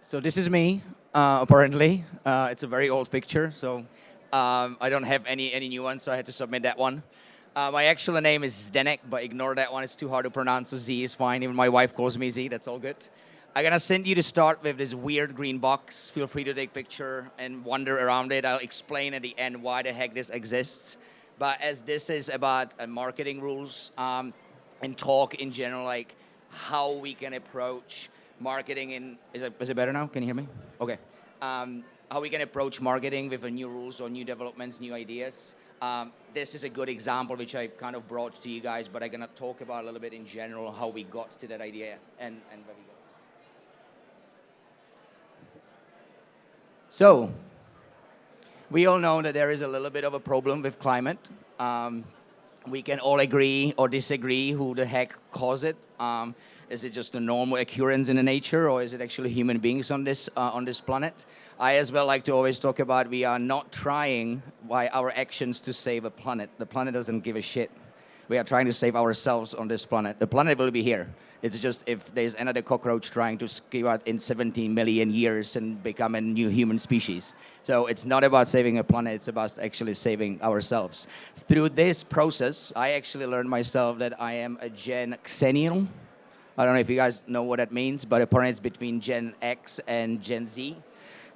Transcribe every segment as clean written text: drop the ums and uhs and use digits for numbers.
So this is me, apparently. It's a very old picture, so I don't have any new ones, so I had to submit that one. My actual name is Zdenek, but ignore that one. It's too hard to pronounce, so Z is fine. Even my wife calls me Z. That's all good. I'm going to send you to start with this weird green box. Feel free to take a picture and wander around it. I'll explain at the end why the heck this exists. But as this is about marketing rules and talk in general, like how we can approach marketing in... Is it better now? Can you hear me? Okay. How we can approach marketing with new rules or new developments, new ideas. This is a good example which I kind of brought to you guys, but I'm going to talk about a little bit in general how we got to that idea and where we go. So, we all know that there is a little bit of a problem with climate. We can all agree or disagree who the heck caused it. Is it just a normal occurrence in the nature, or is it actually human beings on this planet? I as well like to always talk about we are not trying by our actions to save a planet. The planet doesn't give a shit. We are trying to save ourselves on this planet. The planet will be here. It's just if there's another cockroach trying to escape out in 17 million years and become a new human species. So it's not about saving a planet, it's about actually saving ourselves. Through this process, I actually learned myself that I am a Gen Xennial. I don't know if you guys know what that means, but apparently it's between Gen X and Gen Z.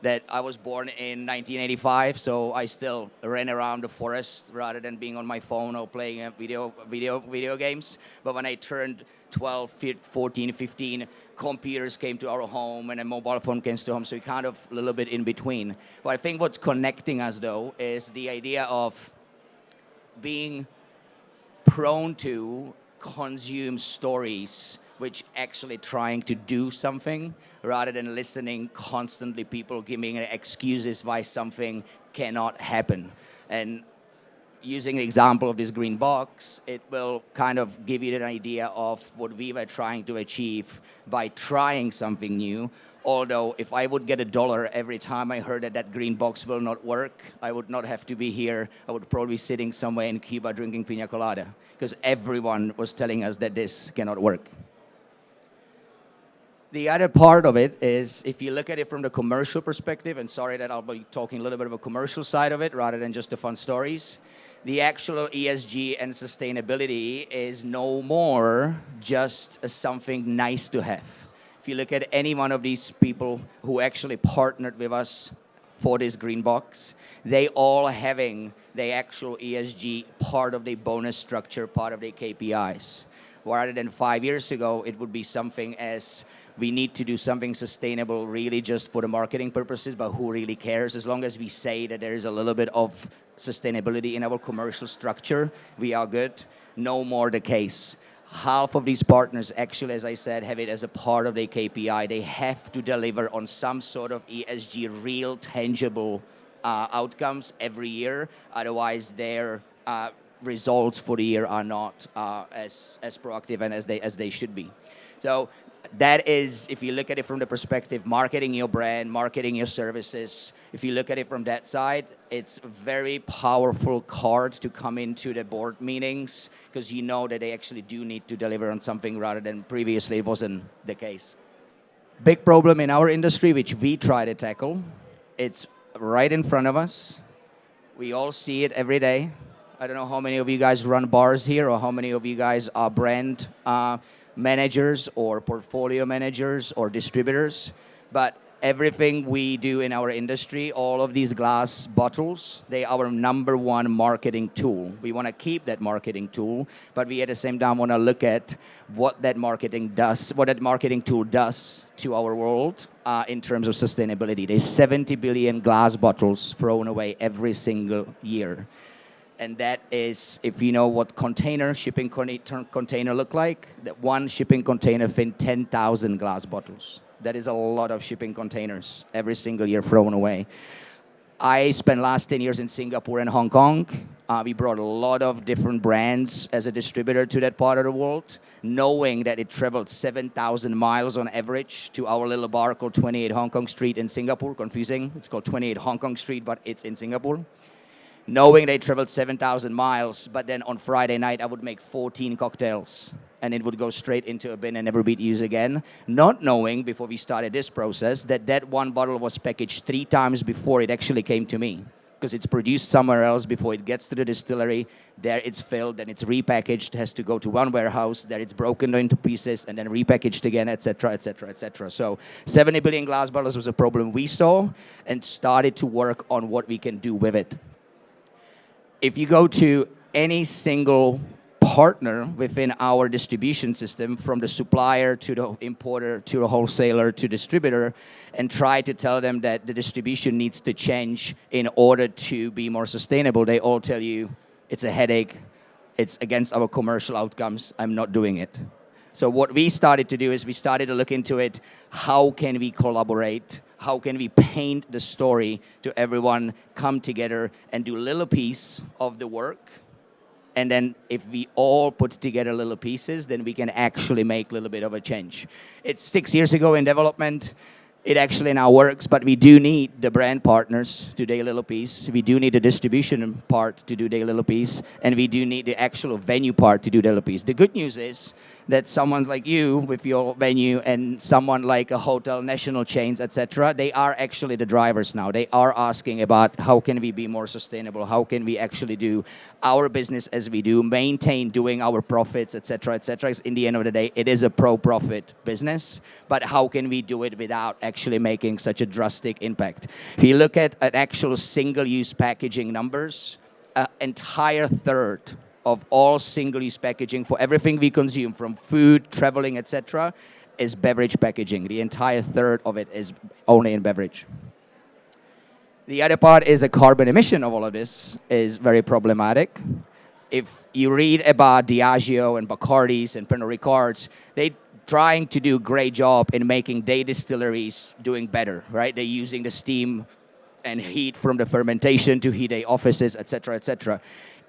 That I was born in 1985, so I still ran around the forest rather than being on my phone or playing video games. But when I turned 12, 14, 15, computers came to our home and a mobile phone came to home, so we kind of a little bit in between. But I think what's connecting us, though, is the idea of being prone to consume stories which actually trying to do something rather than listening constantly people giving excuses why something cannot happen. And using the example of this green box, it will kind of give you an idea of what we were trying to achieve by trying something new. Although if I would get $1 every time I heard that green box will not work, I would not have to be here. I would probably be sitting somewhere in Cuba drinking pina colada because everyone was telling us that this cannot work. The other part of it is, if you look at it from the commercial perspective, and sorry that I'll be talking a little bit of a commercial side of it rather than just the fun stories, the actual ESG and sustainability is no more just something nice to have. If you look at any one of these people who actually partnered with us for this green box, they all having the actual ESG part of the bonus structure, part of the KPIs. Rather than 5 years ago, it would be something as we need to do something sustainable really just for the marketing purposes, but who really cares? As long as we say that there is a little bit of sustainability in our commercial structure, we are good. No more the case. Half of these partners actually, as I said, have it as a part of their KPI. They have to deliver on some sort of ESG, real, tangible outcomes every year. Otherwise, their results for the year are not as proactive and as they should be. So that is, if you look at it from the perspective, marketing your brand, marketing your services, if you look at it from that side, it's a very powerful card to come into the board meetings because you know that they actually do need to deliver on something rather than previously it wasn't the case. Big problem in our industry, which we try to tackle, it's right in front of us. We all see it every day. I don't know how many of you guys run bars here or how many of you guys are brand managers or portfolio managers or distributors, but everything we do in our industry, all of these glass bottles, they are our number one marketing tool. We want to keep that marketing tool, but we at the same time want to look at what that marketing tool does to our world in terms of sustainability. There's 70 billion glass bottles thrown away every single year. And that is, if you know what shipping container look like, that one shipping container fits 10,000 glass bottles. That is a lot of shipping containers every single year thrown away. I spent last 10 years in Singapore and Hong Kong. We brought a lot of different brands as a distributor to that part of the world, knowing that it traveled 7,000 miles on average to our little bar called 28 Hong Kong Street in Singapore. Confusing, it's called 28 Hong Kong Street, but it's in Singapore. knowing they traveled 7,000 miles, but then on Friday night I would make 14 cocktails and it would go straight into a bin and never be used again, not knowing before we started this process that one bottle was packaged 3 times before it actually came to me, because it's produced somewhere else before it gets to the distillery. There it's filled, then it's repackaged, has to go to one warehouse, there it's broken into pieces and then repackaged again, etc., etc., etc. So 70 billion glass bottles was a problem we saw and started to work on what we can do with it. If you go to any single partner within our distribution system, from the supplier to the importer to the wholesaler to distributor, and try to tell them that the distribution needs to change in order to be more sustainable, they all tell you it's a headache, it's against our commercial outcomes, I'm not doing it. So what we started to do is we started to look into it, how can we collaborate? How can we paint the story to everyone, come together and do a little piece of the work? And then if we all put together little pieces, then we can actually make a little bit of a change. It's 6 years ago in development. It actually now works, but we do need the brand partners to do a little piece. We do need the distribution part to do their little piece, and we do need the actual venue part to do their little piece. The good news is that someone like you with your venue and someone like a hotel, national chains, etc., they are actually the drivers now. They are asking about how can we be more sustainable, how can we actually do our business as we do, maintain doing our profits, etc., etc. In the end of the day, it is a pro-profit business, but how can we do it without actually making such a drastic impact? If you look at actual single-use packaging numbers, an entire third of all single-use packaging for everything we consume, from food, traveling, etc., is beverage packaging. The entire third of it is only in beverage. The other part is the carbon emission of all of this is very problematic. If you read about Diageo and Bacardi's and Pernod Ricard's, they trying to do a great job in making their distilleries doing better, right? They're using the steam and heat from the fermentation to heat their offices, etc., etc.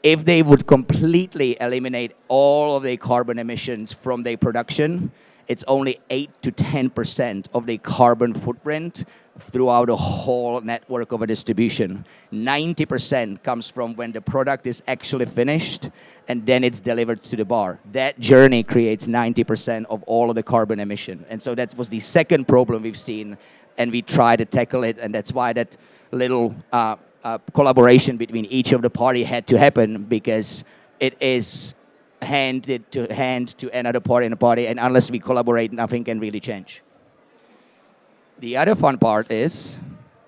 If they would completely eliminate all of their carbon emissions from their production, it's only 8 to 10% of the carbon footprint throughout the whole network of a distribution. 90% comes from when the product is actually finished and then it's delivered to the bar. That journey creates 90% of all of the carbon emission. And so that was the second problem we've seen, and we try to tackle it, and that's why that little collaboration between each of the party had to happen, because it is hand to another party in the party, and unless we collaborate, nothing can really change. The other fun part is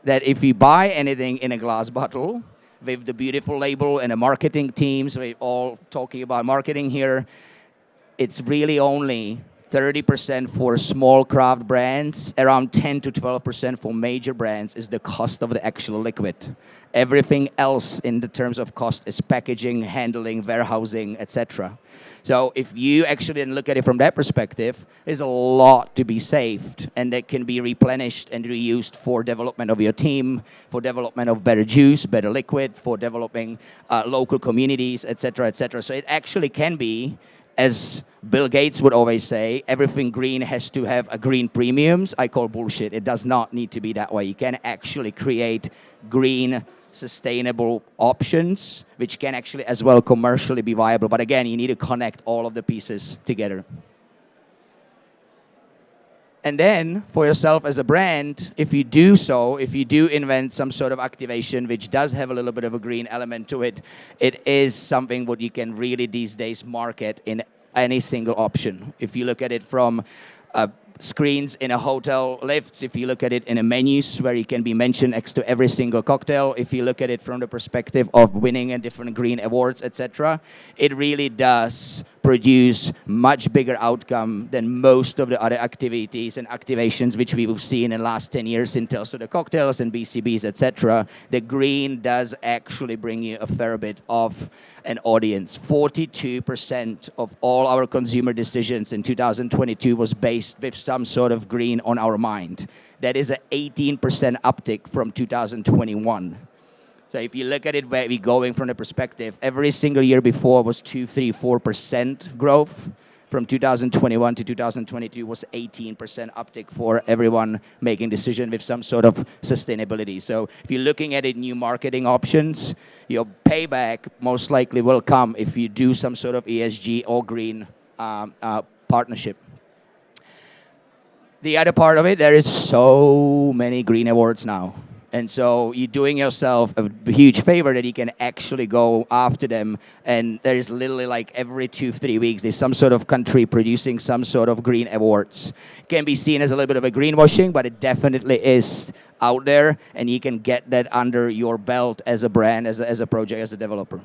that if we buy anything in a glass bottle with the beautiful label and the marketing teams, we're all talking about marketing here, it's really only 30% for small craft brands, around 10 to 12% for major brands is the cost of the actual liquid. Everything else in the terms of cost is packaging, handling, warehousing, etc. So if you actually look at it from that perspective, there's a lot to be saved, and that can be replenished and reused for development of your team, for development of better juice, better liquid, for developing local communities, etc., etc. So it actually can be, as Bill Gates would always say, everything green has to have a green premiums. I call bullshit. It does not need to be that way. You can actually create green, sustainable options, which can actually as well commercially be viable. But again, you need to connect all of the pieces together. And then, for yourself as a brand, if you do invent some sort of activation which does have a little bit of a green element to it, it is something what you can really these days market in any single option. If you look at it from screens in a hotel lifts, if you look at it in a menus where you can be mentioned next to every single cocktail, if you look at it from the perspective of winning and different green awards, etc., it really does produce much bigger outcome than most of the other activities and activations which we've seen in the last 10 years in terms of the cocktails and BCBs, etc. The green does actually bring you a fair bit of an audience. 42% of all our consumer decisions in 2022 was based with some sort of green on our mind. That is an 18% uptick from 2021. So if you look at it where we're going from the perspective, every single year before was 2, 3, 4% growth. from 2021 to 2022 was 18% uptick for everyone making decision with some sort of sustainability. So if you're looking at it, new marketing options, your payback most likely will come if you do some sort of ESG or green partnership. The other part of it, there is so many green awards now. And so you're doing yourself a huge favor that you can actually go after them. And there is literally like every 2-3 weeks, there's some sort of country producing some sort of green awards. It can be seen as a little bit of a greenwashing, but it definitely is out there. And you can get that under your belt as a brand, as a project, as a developer.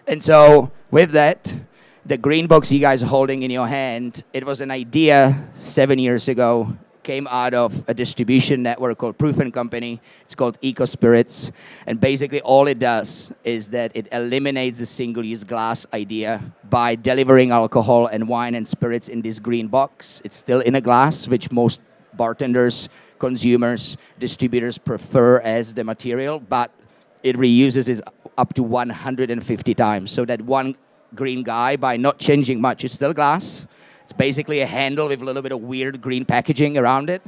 And so with that, the green box you guys are holding in your hand, it was an idea 7 years ago, came out of a distribution network called Proof & Company. It's called EcoSpirits. And basically all it does is that it eliminates the single-use glass idea by delivering alcohol and wine and spirits in this green box. It's still in a glass, which most bartenders, consumers, distributors prefer as the material, but it reuses it up to 150 times. So that one green guy, by not changing much, it's still glass. It's basically a handle with a little bit of weird green packaging around it.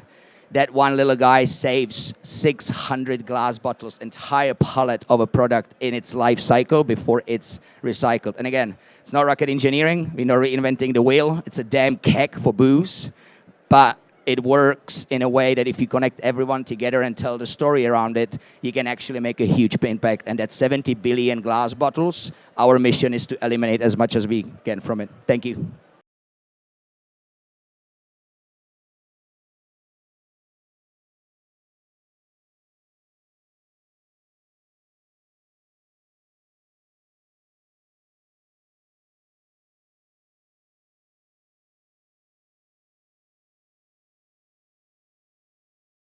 That one little guy saves 600 glass bottles, entire pallet of a product in its life cycle before it's recycled. And again, it's not rocket engineering. We're not reinventing the wheel. It's a damn keg for booze. But it works in a way that if you connect everyone together and tell the story around it, you can actually make a huge impact. And that 70 billion glass bottles, our mission is to eliminate as much as we can from it. Thank you.